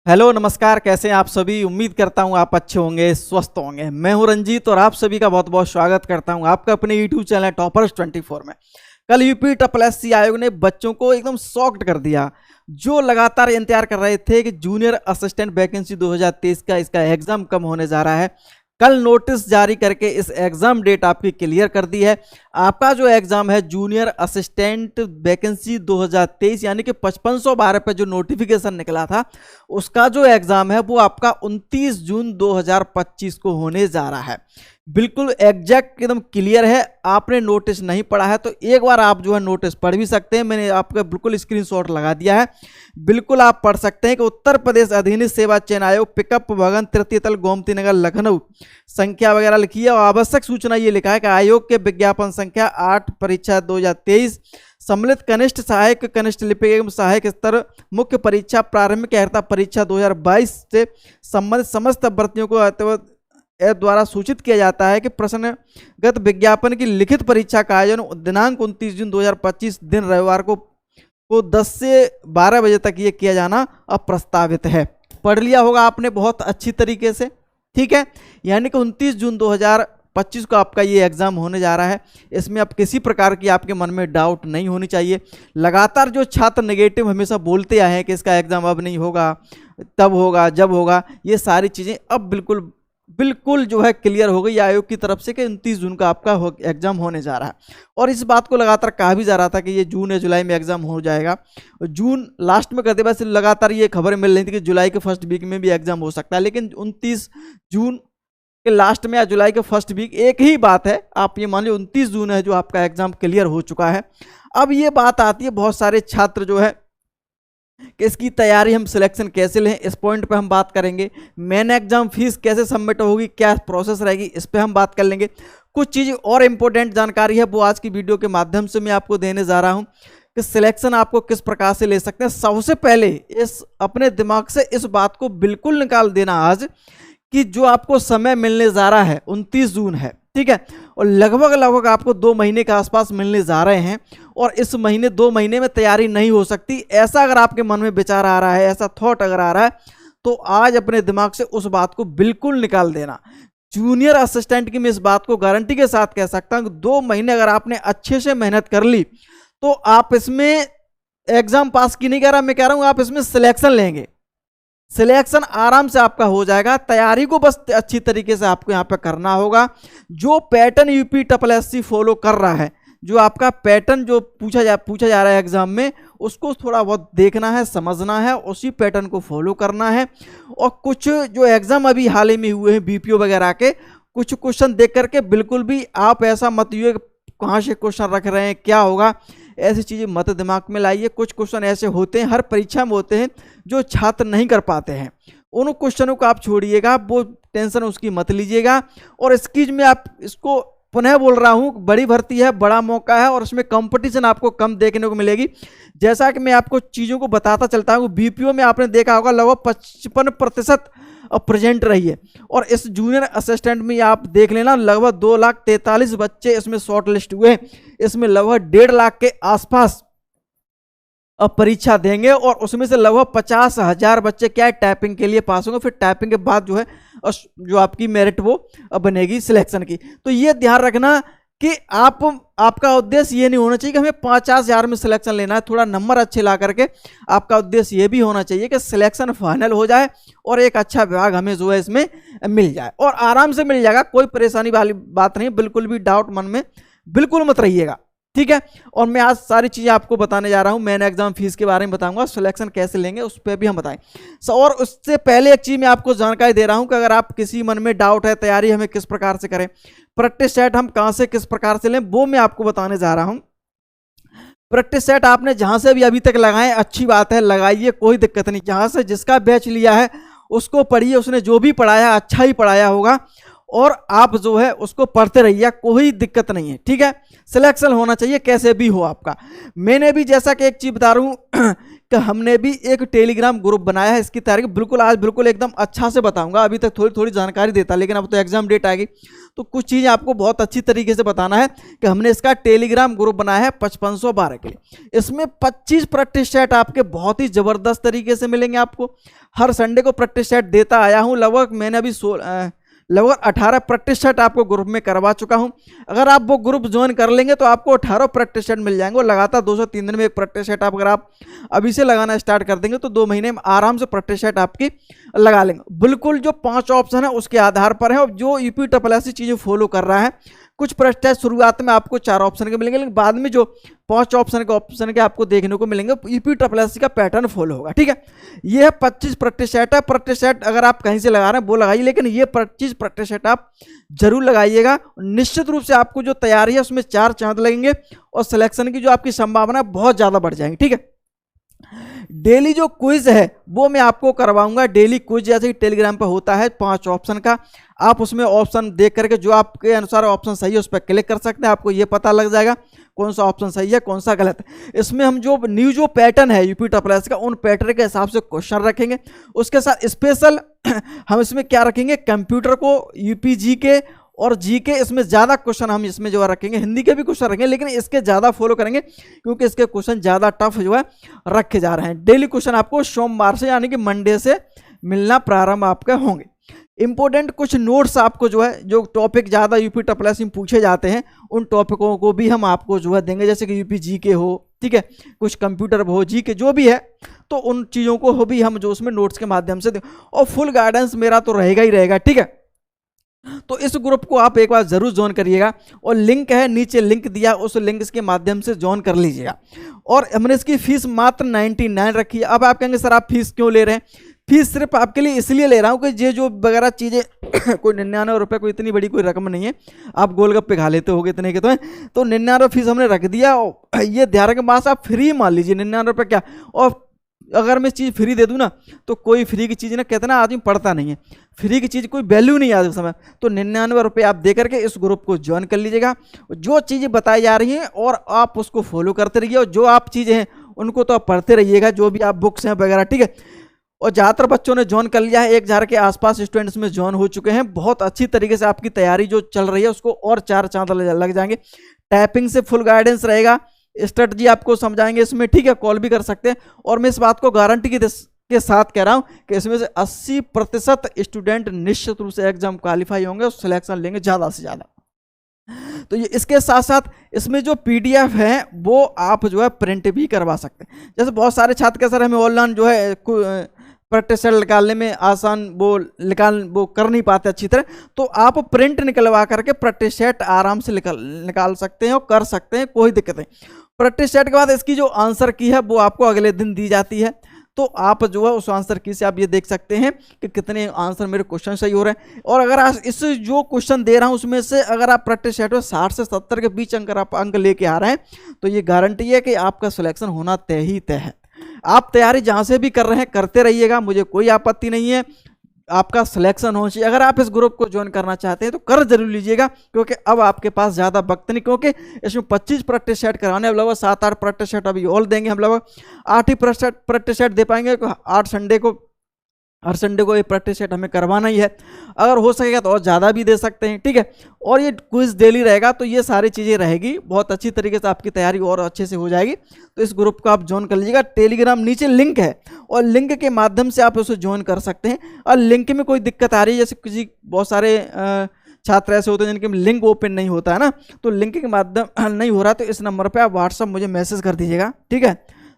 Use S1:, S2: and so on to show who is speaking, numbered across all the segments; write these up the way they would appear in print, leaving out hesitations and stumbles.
S1: Hello नमस्कार, कैसे हैं आप सभी। उम्मीद करता हूं आप अच्छे होंगे, स्वस्थ होंगे। मैं हूं रंजीत और आप सभी का बहुत बहुत स्वागत करता हूं आपका अपने यूट्यूब चैनल टॉपर्स 24 में। कल यूपी एसएससी आयोग ने बच्चों को एकदम शॉक्ड कर दिया, जो लगातार इंतजार कर रहे थे कि जूनियर असिस्टेंट वैकेंसी 2023 का इसका एग्जाम कब होने जा रहा है। कल नोटिस जारी करके इस एग्जाम डेट आपकी क्लियर कर दी है। आपका जो एग्जाम है जूनियर असिस्टेंट वैकेंसी 2023 यानी कि 5512 पे जो नोटिफिकेशन निकला था, उसका जो एग्जाम है वो आपका 29 जून 2025 को होने जा रहा है। बिल्कुल एग्जैक्ट एकदम क्लियर है। आपने नोटिस नहीं पढ़ा है तो एक बार आप जो है नोटिस पढ़ भी सकते हैं। मैंने आपका बिल्कुल स्क्रीनशॉट लगा दिया है, बिल्कुल आप पढ़ सकते हैं कि उत्तर प्रदेश अधीनस्थ सेवा चयन आयोग पिकअप भवन तृतीय तल गोमती नगर लखनऊ संख्या वगैरह लिखी है और आवश्यक सूचना ये लिखा है कि आयोग के विज्ञापन संख्या 8 परीक्षा 2023 सम्मिलित कनिष्ठ सहायक कनिष्ठ लिपिक एवं सहायक स्तर मुख्य परीक्षा प्रारंभिक अर्हता परीक्षा 2022 से संबंधित समस्त अभ्यर्थियों को द्वारा सूचित किया जाता है कि प्रश्नगत विज्ञापन की लिखित परीक्षा का आयोजन दिनांक 29 जून 2025 दिन रविवार को 10 से 12 बजे तक ये किया जाना अब प्रस्तावित है। पढ़ लिया होगा आपने बहुत अच्छी तरीके से, ठीक है। यानी कि 29 जून 2025 को आपका ये एग्जाम होने जा रहा है। इसमें अब किसी प्रकार की आपके मन में डाउट नहीं होनी चाहिए। लगातार जो छात्र नेगेटिव हमेशा बोलते आए हैं कि इसका एग्जाम अब नहीं होगा, तब होगा, जब होगा, ये सारी चीज़ें अब बिल्कुल जो है क्लियर हो गई आयोग की तरफ से कि 29 जून का आपका एग्जाम होने जा रहा है। और इस बात को लगातार कहा भी जा रहा था कि ये जून या जुलाई में एग्जाम हो जाएगा। जून लास्ट में करते वैसे लगातार ये खबरें मिल रही थी कि जुलाई के फर्स्ट वीक में भी एग्जाम हो सकता है, लेकिन 29 जून के लास्ट में या जुलाई के फर्स्ट वीक एक ही बात है। आप ये मान लो 29 जून है जो आपका एग्जाम क्लियर हो चुका है। अब ये बात आती है, बहुत सारे छात्र जो है कि इसकी तैयारी हम सिलेक्शन कैसे लें, इस पॉइंट पे हम बात करेंगे। मेन एग्जाम फीस कैसे सबमिट होगी, क्या प्रोसेस रहेगी, इस पे हम बात कर लेंगे। कुछ चीज़ और इम्पोर्टेंट जानकारी है वो आज की वीडियो के माध्यम से मैं आपको देने जा रहा हूं कि सिलेक्शन आपको किस प्रकार से ले सकते हैं। सबसे पहले इस अपने दिमाग से इस बात को बिल्कुल निकाल देना आज कि जो आपको समय मिलने जा रहा है 29 जून है, ठीक है, और लगभग आपको 2 महीने के आसपास मिलने जा रहे हैं और इस महीने 2 महीने में तैयारी नहीं हो सकती। ऐसा अगर आपके मन में विचार आ रहा है, ऐसा थॉट अगर आ रहा है, तो आज अपने दिमाग से उस बात को बिल्कुल निकाल देना। जूनियर असिस्टेंट की मैं इस बात को गारंटी के साथ कह सकता हूं कि 2 महीने अगर आपने अच्छे से मेहनत कर ली तो आप इसमें एग्जाम पास की नहीं कह रहा, मैं कह रहा हूं आप इसमें सिलेक्शन लेंगे। सिलेक्शन आराम से आपका हो जाएगा। तैयारी को बस अच्छी तरीके से आपको यहाँ पे करना होगा। जो पैटर्न यूपी एसएससी फॉलो कर रहा है, जो आपका पैटर्न जो पूछा जा रहा है एग्जाम में, उसको थोड़ा बहुत देखना है, समझना है, उसी पैटर्न को फॉलो करना है। और कुछ जो एग्जाम अभी हाल ही में हुए हैं बीपीओ वगैरह के, कुछ क्वेश्चन देख करके बिल्कुल भी आप ऐसा मत यूँ कहाँ से क्वेश्चन रख रहे हैं, क्या होगा, ऐसी चीज़ें मत दिमाग में लाइए। कुछ क्वेश्चन ऐसे होते हैं, हर परीक्षा में होते हैं, जो छात्र नहीं कर पाते हैं। उन क्वेश्चनों को आप छोड़िएगा, वो टेंशन उसकी मत लीजिएगा। और इसकी में आप इसको पुनः बोल रहा हूँ, बड़ी भर्ती है, बड़ा मौका है और उसमें कंपटीशन आपको कम देखने को मिलेगी। जैसा कि मैं आपको चीज़ों को बताता चलता हूँ, बीपीओ में आपने देखा होगा लगभग 55% प्रेजेंट रही है और इस जूनियर असिस्टेंट में आप देख लेना लगभग 2,43,000 बच्चे इसमें शॉर्ट लिस्ट हुए। इसमें लगभग 1.5 लाख के आसपास अब परीक्षा देंगे और उसमें से लगभग 50,000 बच्चे क्या है टाइपिंग के लिए पास होंगे। फिर टाइपिंग के बाद जो है जो आपकी मेरिट वो बनेगी सिलेक्शन की। तो ये ध्यान रखना कि आपका उद्देश्य ये नहीं होना चाहिए कि हमें 50,000 में सिलेक्शन लेना है। थोड़ा नंबर अच्छे ला करके आपका उद्देश्य ये भी होना चाहिए कि सिलेक्शन फाइनल हो जाए और एक अच्छा विभाग हमें जो है इसमें मिल जाए, और आराम से मिल जाएगा, कोई परेशानी वाली बात नहीं। बिल्कुल भी डाउट मन में बिल्कुल मत रहिएगा, ठीक है। और मैं आज सारी चीज़ें आपको बताने जा रहा हूं। मेन एग्जाम फीस के बारे में बताऊंगा, सिलेक्शन कैसे लेंगे उस पर भी हम बताएं। और उससे पहले एक चीज़ मैं आपको जानकारी दे रहा हूं कि अगर आप किसी मन में डाउट है, तैयारी हमें किस प्रकार से करें, प्रैक्टिस सेट हम कहां से किस प्रकार से लें, वो मैं आपको बताने जा रहा हूं। प्रैक्टिस सेट आपने जहां से भी अभी तक लगाए, अच्छी बात है, लगाइए, कोई दिक्कत नहीं। जहां से जिसका बैच लिया है उसको पढ़िए, उसने जो भी पढ़ाया अच्छा ही पढ़ाया होगा और आप जो है उसको पढ़ते रहिए, कोई दिक्कत नहीं है, ठीक है। सिलेक्शन होना चाहिए कैसे भी हो आपका। मैंने भी जैसा कि एक चीज़ बता रहा हूँ कि हमने भी एक टेलीग्राम ग्रुप बनाया है इसकी तैयारी। बिल्कुल आज बिल्कुल एकदम अच्छा से बताऊंगा, अभी तक थोड़ी थोड़ी जानकारी देता, लेकिन अब तो एग्जाम डेट आएगी तो कुछ चीज़ें आपको बहुत अच्छी तरीके से बताना है कि हमने इसका टेलीग्राम ग्रुप बनाया है 5512 के लिए। इसमें 25 प्रैक्टिस सेट आपके बहुत ही ज़बरदस्त तरीके से मिलेंगे आपको। हर संडे को प्रैक्टिस सेट देता आया हूँ, लगभग मैंने अभी लगभग 18 प्रैक्टिस सेट आपको ग्रुप में करवा चुका हूं। अगर आप वो ग्रुप ज्वाइन कर लेंगे तो आपको 18 प्रैक्टिस सेट मिल जाएंगे, और लगातार 203 दिन में एक प्रैक्टिस सेट अगर आप अभी से लगाना स्टार्ट कर देंगे तो 2 महीने में आराम से प्रैक्टिस सेट आपकी लगा लेंगे। बिल्कुल जो 5 ऑप्शन है उसके आधार पर है, और जो यूपी ट्रिपल चीज़ें फॉलो कर रहा है। कुछ प्रैक्टिस शुरुआत में आपको 4 ऑप्शन के मिलेंगे, लेकिन बाद में जो 5 ऑप्शन के आपको देखने को मिलेंगे यूपी ट्रिपल का पैटर्न फॉलो होगा। ठीक है, ये है 25 प्रैक्टिस सेट है। प्रैक्टिस सेट अगर आप कहीं से लगा रहे हैं वो लगाइए, लेकिन ये 25 प्रैक्टिस सेट आप जरूर लगाइएगा। निश्चित रूप से आपको जो तैयारी है उसमें 4 चांद लगेंगे, और सिलेक्शन की जो आपकी संभावना है बहुत ज़्यादा बढ़ जाएंगी। ठीक है, डेली जो क्विज है वो मैं आपको करवाऊंगा। डेली क्विज जैसे टेलीग्राम पर होता है 5 ऑप्शन का, आप उसमें ऑप्शन देख करके जो आपके अनुसार ऑप्शन सही है उस पर क्लिक कर सकते हैं। आपको ये पता लग जाएगा कौन सा ऑप्शन सही है कौन सा गलत है। इसमें हम जो जो पैटर्न है यूपी ट्रिपल का, उन पैटर्न के हिसाब से क्वेश्चन रखेंगे। उसके साथ स्पेशल हम इसमें क्या रखेंगे, कंप्यूटर को यूपी जीके और जीके, इसमें ज़्यादा क्वेश्चन हम इसमें जो है रखेंगे। हिंदी के भी क्वेश्चन रखेंगे, लेकिन इसके ज़्यादा फॉलो करेंगे क्योंकि इसके क्वेश्चन ज़्यादा टफ जो है रखे जा रहे हैं। डेली क्वेश्चन आपको सोमवार से यानी कि मंडे से मिलना प्रारंभ आपके होंगे। इंपॉर्टेंट कुछ नोट्स आपको जो है, जो टॉपिक ज़्यादा यूपी ट्रिपल में पूछे जाते हैं उन टॉपिकों को भी हम आपको जो है देंगे, जैसे कि यूपी जीके हो, ठीक है, कुछ कंप्यूटर हो, जीके जो भी है, तो उन चीज़ों को हो भी हम जो उसमें नोट्स के माध्यम से दें। और फुल गाइडेंस मेरा तो रहेगा ही रहेगा। ठीक है, तो इस ग्रुप को आप एक बार जरूर ज्वाइन करिएगा, और लिंक है नीचे, लिंक दिया, उस लिंक के माध्यम से ज्वाइन कर लीजिएगा। और हमने इसकी फीस मात्र 99 रखी है। अब आप कहेंगे सर आप फीस क्यों ले रहे हैं? फीस सिर्फ आपके लिए इसलिए ले रहा हूँ कि ये जो वगैरह चीज़ें कोई 99 रुपये, कोई इतनी बड़ी कोई रकम नहीं है। आप गोलगप्पे खा लेते होगे इतने के, तो 99 फीस हमने रख दिया। ये ध्यान के पास आप फ्री मान लीजिए, 99 रुपये क्या। और अगर मैं चीज़ फ्री दे दूँ ना, तो कोई फ्री की चीज़ ना कितना आदमी पढ़ता नहीं है, फ्री की चीज़ कोई वैल्यू नहीं आज के समय। तो 99 रुपये आप दे करके इस ग्रुप को ज्वाइन कर लीजिएगा। जो चीज़ें बताई जा रही हैं और आप उसको फॉलो करते रहिए, और जो आप चीज़ें हैं उनको तो आप पढ़ते रहिएगा, जो भी आप बुक्स हैं वगैरह। ठीक है, और ज़्यादातर बच्चों ने ज्वाइन कर लिया है, 1000 के आसपास स्टूडेंट्स में ज्वाइन हो चुके हैं। बहुत अच्छी तरीके से आपकी तैयारी जो चल रही है उसको और 4 चांद लग जाएंगे। टाइपिंग से फुल गाइडेंस रहेगा, स्ट्रेटजी आपको समझाएंगे इसमें। ठीक है, कॉल भी कर सकते हैं। और मैं इस बात को गारंटी के साथ कह रहा हूं कि इसमें से 80% स्टूडेंट निश्चित रूप से एग्जाम क्वालिफाई होंगे और सिलेक्शन लेंगे ज़्यादा से ज़्यादा। तो ये इसके साथ साथ इसमें जो PDF है वो आप जो है प्रिंट भी करवा सकते हैं। जैसे बहुत सारे छात्र के सर हमें ऑनलाइन जो है प्रैक्टिस सेट निकालने में आसान वो कर नहीं पाते अच्छी तरह, तो आप प्रिंट निकलवा करके प्रैक्टिस सेट आराम से निकाल सकते हैं और कर सकते हैं, कोई दिक्कत नहीं। प्रैक्टिस सेट के बाद इसकी जो आंसर की है वो आपको अगले दिन दी जाती है, तो आप जो है उस आंसर की से आप ये देख सकते हैं कि कितने आंसर मेरे क्वेश्चन सही हो रहे हैं। और अगर आप इस जो क्वेश्चन दे रहा हूं उसमें से अगर आप प्रैक्टिस सेट में 60 से 70 के बीच अंक लेके आ रहे हैं, तो ये गारंटी है कि आपका सिलेक्शन होना तय ही तय है। आप तैयारी जहां से भी कर रहे हैं करते रहिएगा, मुझे कोई आपत्ति नहीं है, आपका सिलेक्शन होना चाहिए। अगर आप इस ग्रुप को ज्वाइन करना चाहते हैं तो कर जरूर लीजिएगा, क्योंकि अब आपके पास ज़्यादा वक्त नहीं, क्योंकि इसमें 25 प्रैक्टिस सेट कराने, अब लगभग 7-8 प्रैक्टिस सेट अभी और देंगे। हम लगभग 8 ही प्रैक्टिस सेट दे पाएंगे, 8 संडे को, हर संडे को ये प्रैक्टिस सेट हमें करवाना ही है। अगर हो सकेगा तो और ज़्यादा भी दे सकते हैं। ठीक है, और ये क्विज डेली रहेगा, तो ये सारी चीज़ें रहेगी, बहुत अच्छी तरीके से आपकी तैयारी और अच्छे से हो जाएगी। तो इस ग्रुप को आप ज्वाइन कर लीजिएगा। टेलीग्राम नीचे लिंक है, और लिंक के माध्यम से आप उसे ज्वाइन कर सकते हैं। और लिंक में कोई दिक्कत आ रही है, जैसे किसी बहुत सारे छात्र ऐसे होते हैं जिनके लिंक ओपन नहीं होता है ना, तो लिंक के माध्यम नहीं हो रहा, तो इस नंबर पर आप व्हाट्सअप मुझे मैसेज कर दीजिएगा। ठीक है,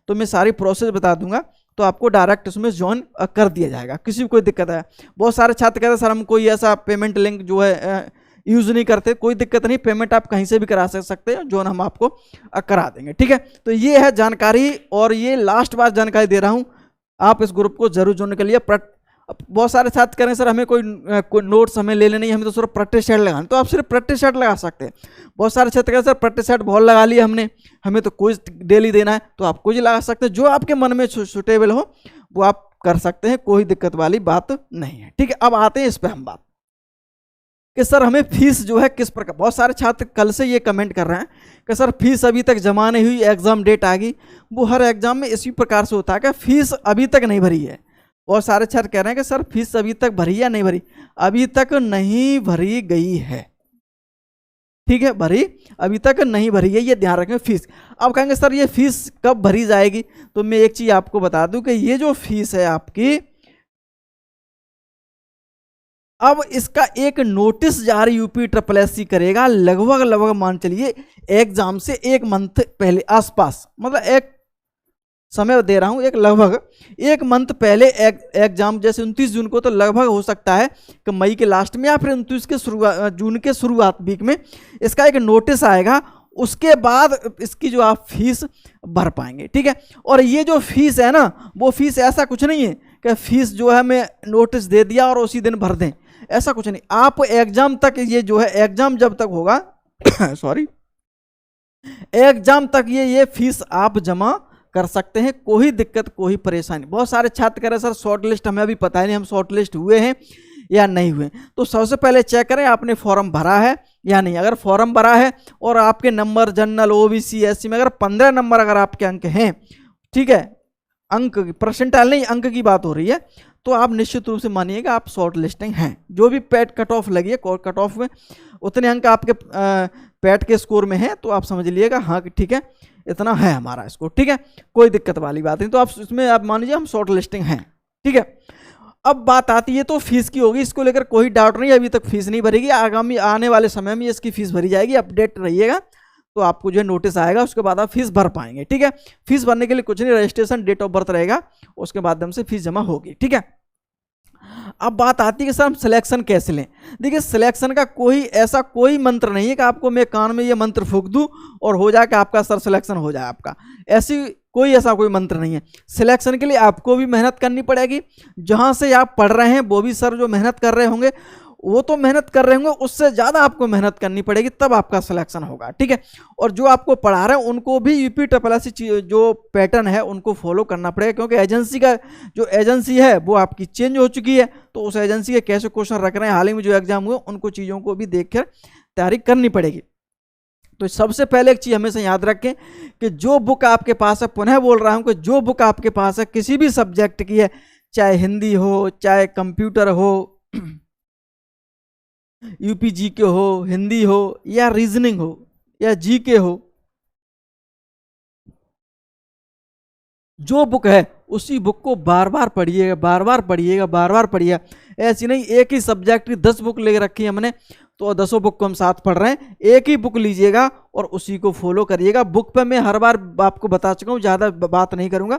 S1: तो मैं सारी प्रोसेस बता दूंगा, तो आपको डायरेक्ट उसमें ज्वाइन कर दिया जाएगा। किसी भी कोई दिक्कत है, बहुत सारे छात्र कहते हैं सर हम कोई ऐसा पेमेंट लिंक जो है यूज़ नहीं करते, कोई दिक्कत नहीं, पेमेंट आप कहीं से भी करा सकते हैं, ज्वाइन हम आपको करा देंगे। ठीक है, तो ये है जानकारी, और ये लास्ट बार जानकारी दे रहा हूँ, आप इस ग्रुप को जरूर ज्वाइन कर लिए। बहुत सारे छात्र कह रहे हैं सर हमें कोई नोट्स हमें ले लेनी है, हमें तो सिर्फ प्रैक्टिस सेट लगाना, तो आप सिर्फ प्रैक्टिस सेट लगा सकते हैं। बहुत सारे छात्र कह रहे हैं सर प्रैक्टिस सेट बहुत लगा लिया हमने, हमें तो क्विज डेली देना है, तो आप क्विज लगा सकते हैं। जो आपके मन में सुटेबल हो वो आप कर सकते हैं, कोई दिक्कत वाली बात नहीं है। ठीक है, अब आते हैं इस पर हम बात कि सर हमें फीस जो है किस प्रकार, बहुत सारे छात्र कल से ये कमेंट कर रहे हैं कि सर फीस अभी तक जमा नहीं हुई, एग्जाम डेट आ गई। वो हर एग्जाम में इसी प्रकार से होता है कि फीस अभी तक नहीं भरी है। बहुत सारे छात्र कह रहे हैं कि सर फीस अभी तक भरी या नहीं भरी, अभी तक नहीं भरी गई है, ठीक है, भरी अभी तक नहीं भरी है, ये ध्यान रखें फीस। अब कहेंगे सर ये फीस कब भरी जाएगी, तो मैं एक चीज आपको बता दूं कि ये जो फीस है आपकी, अब इसका एक नोटिस जारी यूपी SSSC करेगा लगभग मान चलिए एग्जाम से 1 मंथ पहले आसपास, मतलब एक समय दे रहा हूं, एक लगभग 1 मंथ पहले एग्जाम, जैसे 29 जून को, तो लगभग हो सकता है कि मई के लास्ट में या फिर 29 के जून के शुरुआत वीक में इसका एक नोटिस आएगा। उसके बाद इसकी जो आप फीस भर पाएंगे, ठीक है। और ये जो फीस है ना, वो फीस ऐसा कुछ नहीं है कि फीस जो है मैं नोटिस दे दिया और उसी दिन भर दें, ऐसा कुछ नहीं। आप एग्जाम तक, ये जो है एग्जाम जब तक होगा सॉरी, एग्जाम तक ये फीस आप जमा कर सकते हैं, कोई दिक्कत कोई परेशानी। बहुत सारे छात्र कह रहे हैं सर शॉर्ट लिस्ट हमें अभी पता ही नहीं, हम शॉर्ट लिस्ट हुए हैं या नहीं हुए। तो सबसे पहले चेक करें आपने फॉर्म भरा है या नहीं। अगर फॉर्म भरा है और आपके नंबर जनरल OBC SC में अगर 15 नंबर अगर आपके अंक हैं, ठीक है, अंक परसेंटाइल नहीं, अंक की बात हो रही है, तो आप निश्चित रूप से मानिएगा आप शॉर्ट लिस्टिंग हैं। जो भी पैट कट ऑफ लगी है, कट ऑफ में उतने अंक आपके पैट के स्कोर में है, तो आप समझ लीजिएगा हाँ ठीक है इतना है हमारा स्कोर, ठीक है, कोई दिक्कत वाली बात नहीं। तो आप इसमें आप मान लीजिए हम शॉर्ट लिस्टिंग हैं, ठीक है। अब बात आती है तो फीस की होगी, इसको लेकर कोई डाउट नहीं, अभी तक फीस नहीं भरेगी, आगामी आने वाले समय में इसकी फीस भरी जाएगी, अपडेट रहिएगा, तो आपको जो है नोटिस आएगा, उसके बाद आप फीस भर पाएंगे, ठीक है। फीस भरने के लिए कुछ नहीं, रजिस्ट्रेशन डेट ऑफ बर्थ रहेगा, उसके माध्यम से फीस जमा होगी, ठीक है। अब बात आती है कि सर हम सिलेक्शन कैसे लें। देखिए सिलेक्शन का कोई ऐसा कोई मंत्र नहीं है कि आपको मैं कान में ये मंत्र फूंक दूं और हो जाए कि आपका सर सिलेक्शन हो जाए आपका, ऐसा कोई मंत्र नहीं है। सिलेक्शन के लिए आपको भी मेहनत करनी पड़ेगी, जहां से आप पढ़ रहे हैं वो भी सर जो मेहनत कर रहे होंगे वो तो मेहनत कर रहे होंगे, उससे ज़्यादा आपको मेहनत करनी पड़ेगी, तब आपका सिलेक्शन होगा, ठीक है। और जो आपको पढ़ा रहे हैं उनको भी यूपी SSSC जो पैटर्न है उनको फॉलो करना पड़ेगा, क्योंकि एजेंसी का जो एजेंसी है वो आपकी चेंज हो चुकी है, तो उस एजेंसी के कैसे क्वेश्चन रख रहे हैं, हाल ही में जो एग्जाम हुए उनको चीज़ों को भी देखकर तैयारी करनी पड़ेगी। तो सबसे पहले एक चीज़ हमेशा याद रखें कि जो बुक आपके पास है, पुनः बोल रहा हूँ कि जो बुक आपके पास है किसी भी सब्जेक्ट की है, चाहे हिंदी हो, चाहे कंप्यूटर हो, यूपी जीके हो, हिंदी हो या रीजनिंग हो या जीके हो, जो बुक है उसी बुक को बार बार पढ़िएगा, बार बार पढ़िएगा, बार बार पढ़िएगा। ऐसी नहीं एक ही सब्जेक्ट की 10 बुक ले रखी है हमने तो 10 बुक को हम साथ पढ़ रहे हैं, एक ही बुक लीजिएगा और उसी को फॉलो करिएगा। बुक पे मैं हर बार आपको बता चुका हूँ, ज़्यादा बात नहीं करूँगा।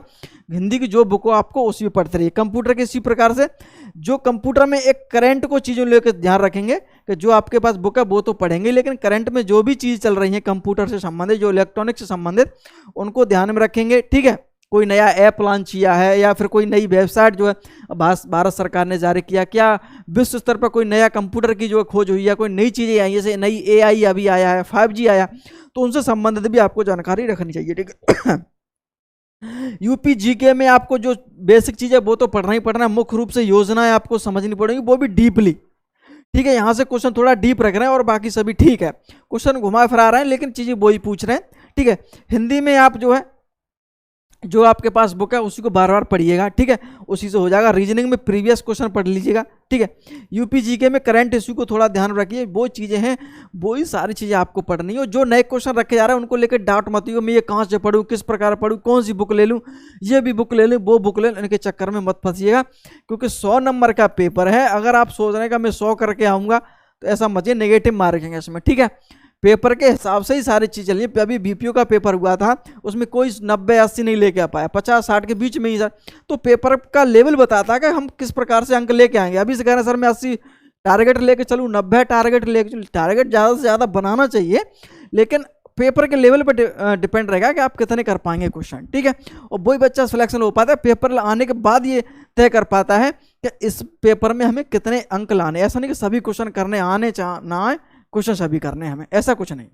S1: हिंदी की जो बुक हो आपको उसी में पढ़ते रहिए। कंप्यूटर के इसी प्रकार से, जो कंप्यूटर में एक करंट को चीज़ों लेकर ध्यान रखेंगे कि जो आपके पास बुक है वो तो पढ़ेंगे, लेकिन करंट में जो भी चीज़ चल रही है कंप्यूटर से संबंधित, जो इलेक्ट्रॉनिक से संबंधित, उनको ध्यान में रखेंगे, ठीक है। कोई नया ऐप लॉन्च किया है या फिर कोई नई वेबसाइट जो है भारत सरकार ने जारी किया, क्या विश्व स्तर पर कोई नया कंप्यूटर की जो खोज हुई है, कोई नई चीज़ें आई, जैसे नई AI अभी आया है, 5G आया, तो उनसे संबंधित भी आपको जानकारी रखनी चाहिए, ठीक है। यूपी जीके में आपको जो बेसिक चीज़ है वो तो पढ़ना ही पढ़ना है, मुख्य रूप से योजनाएं आपको समझनी पड़ेगी, वो भी डीपली, ठीक है। यहाँ से क्वेश्चन थोड़ा डीप रख रहे हैं और बाकी सभी ठीक है, क्वेश्चन घुमा फिरा रहे हैं लेकिन चीज़ें वही पूछ रहे हैं, ठीक है। हिंदी में आप जो है जो आपके पास बुक है उसी को बार बार पढ़िएगा, ठीक है, उसी से हो जाएगा। रीजनिंग में प्रीवियस क्वेश्चन पढ़ लीजिएगा, ठीक है। यूपी जीके में करंट इश्यू को थोड़ा ध्यान रखिए, वो चीज़ें हैं, वही सारी चीज़ें आपको पढ़नी है। जो नए क्वेश्चन रखे जा रहे हैं उनको लेकर डाउट मत हो, मैं ये कहाँ से पढ़ूँ, किस प्रकार पढ़ूँ, कौन सी बुक ले लूँ, ये भी बुक ले लूँ, वो बुक ले लूँ, इनके चक्कर में मत फंसिएगा, क्योंकि 100 नंबर का पेपर है। अगर आप सोच रहे हैं कि मैं 100 करके आऊँगा तो ऐसा मजे नेगेटिव मार्केंगे इसमें, ठीक है। पेपर के हिसाब से ही सारी चीज़ चलिए। अभी BPO का पेपर हुआ था, उसमें कोई 90-80 नहीं लेके आ पाया, 50-60 के बीच में ही सर। तो पेपर का लेवल बताता है कि हम किस प्रकार से अंक लेके आएंगे। अभी से कह रहे हैं सर मैं 80 टारगेट लेके चलूँ, 90 टारगेट लेके चलूँ। टारगेट ज़्यादा से ज़्यादा बनाना चाहिए, लेकिन पेपर के लेवल पर डिपेंड रहेगा कि आप कितने कर पाएंगे क्वेश्चन, ठीक है। और वही बच्चा सिलेक्शन हो पाता है, पेपर आने के बाद ये तय कर पाता है कि इस पेपर में हमें कितने अंक लाने। ऐसा नहीं कि सभी क्वेश्चन करने आने ना आए, क्वेश्चन सभी करने हैं हमें, ऐसा कुछ नहीं।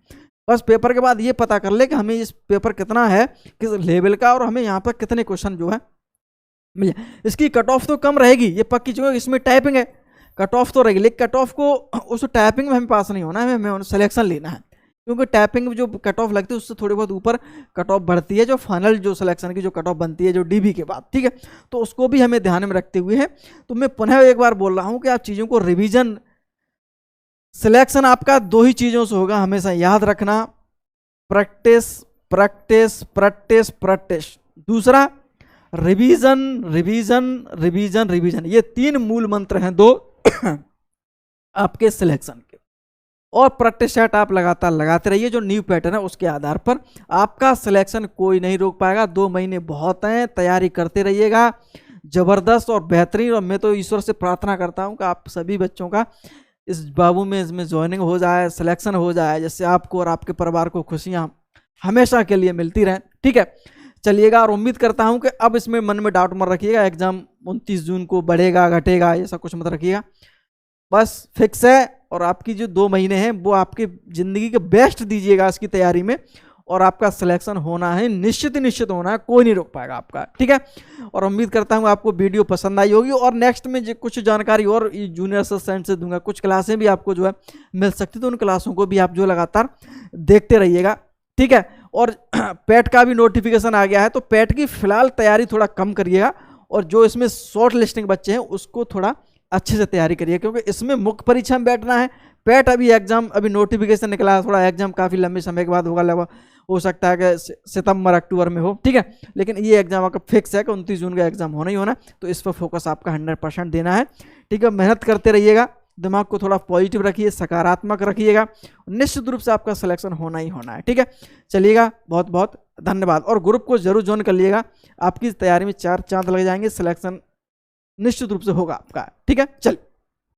S1: बस पेपर के बाद ये पता कर ले कि हमें इस पेपर कितना है, किस लेवल का, और हमें यहाँ पर कितने क्वेश्चन जो है मिल जाए। इसकी कट ऑफ तो कम रहेगी, ये पक्की चीज़ है। इसमें टाइपिंग है, कट ऑफ तो रहेगी, लेकिन कट ऑफ को उस टाइपिंग में हमें पास नहीं होना है, हमें सिलेक्शन लेना है, क्योंकि टाइपिंग में जो कट ऑफ लगती है उससे थोड़ी बहुत ऊपर कट ऑफ बढ़ती है, जो फाइनल जो सिलेक्शन की जो कट ऑफ बनती है जो डीबी के बाद, ठीक है। तो उसको भी हमें ध्यान में रखते हुए है, तो मैं पुनः एक बार बोल रहा हूँ कि आप चीज़ों को रिवीजन, सिलेक्शन आपका दो ही चीज़ों से होगा, हमेशा याद रखना, प्रैक्टिस प्रैक्टिस प्रैक्टिस प्रैक्टिस, दूसरा रिवीजन रिवीजन रिवीजन रिवीजन, ये 3 मूल मंत्र हैं 2 आपके सिलेक्शन के। और प्रैक्टिस सेट आप लगातार लगाते रहिए, जो न्यू पैटर्न है उसके आधार पर आपका सिलेक्शन कोई नहीं रोक पाएगा। 2 महीने बहुत हैं, तैयारी करते रहिएगा जबरदस्त और बेहतरीन। और मैं तो ईश्वर से प्रार्थना करता हूं कि आप सभी बच्चों का इस बाबू में इसमें ज्वाइनिंग हो जाए, सिलेक्शन हो जाए, जिससे आपको और आपके परिवार को खुशियां हमेशा के लिए मिलती रहें, ठीक है। चलिएगा, और उम्मीद करता हूं कि अब इसमें मन में डाउट मत रखिएगा, एग्जाम 29 जून को बढ़ेगा घटेगा ऐसा कुछ मत रखिएगा, बस फिक्स है। और आपकी जो 2 महीने हैं वो आपकी ज़िंदगी के बेस्ट दीजिएगा इसकी तैयारी में, और आपका सिलेक्शन होना है, निश्चित ही निश्चित होना है, कोई नहीं रोक पाएगा आपका, ठीक है। और उम्मीद करता हूँ आपको वीडियो पसंद आई होगी, और नेक्स्ट में जो कुछ जानकारी और जूनियर असिस्टेंट से दूंगा, कुछ क्लासें भी आपको जो है मिल सकती, तो उन क्लासों को भी आप जो लगातार देखते रहिएगा, ठीक है। और पेट का भी नोटिफिकेशन आ गया है, तो पेट की फिलहाल तैयारी थोड़ा कम करिएगा, और जो इसमें शॉर्ट लिस्टिंग बच्चे हैं उसको थोड़ा अच्छे से तैयारी करिए, क्योंकि इसमें मुख्य परीक्षा में बैठना है। पेट अभी एग्जाम, अभी नोटिफिकेशन निकला है, थोड़ा एग्जाम काफ़ी लंबे समय के बाद होगा, लगभग हो सकता है कि सितंबर अक्टूबर में हो, ठीक है। लेकिन ये एग्जाम आपका फिक्स है कि 29 जून का एग्जाम होना ही होना, तो इस पर फोकस आपका 100% देना है, ठीक है। मेहनत करते रहिएगा, दिमाग को थोड़ा पॉजिटिव रखिए, सकारात्मक रखिएगा, निश्चित रूप से आपका सिलेक्शन होना ही होना है, ठीक है। चलिएगा, बहुत बहुत धन्यवाद। और ग्रुप को जरूर ज्वाइन कर लिएगा, आपकी तैयारी में 4 चांद लग जाएंगे, सिलेक्शन निश्चित रूप से होगा आपका, ठीक है। चलिए।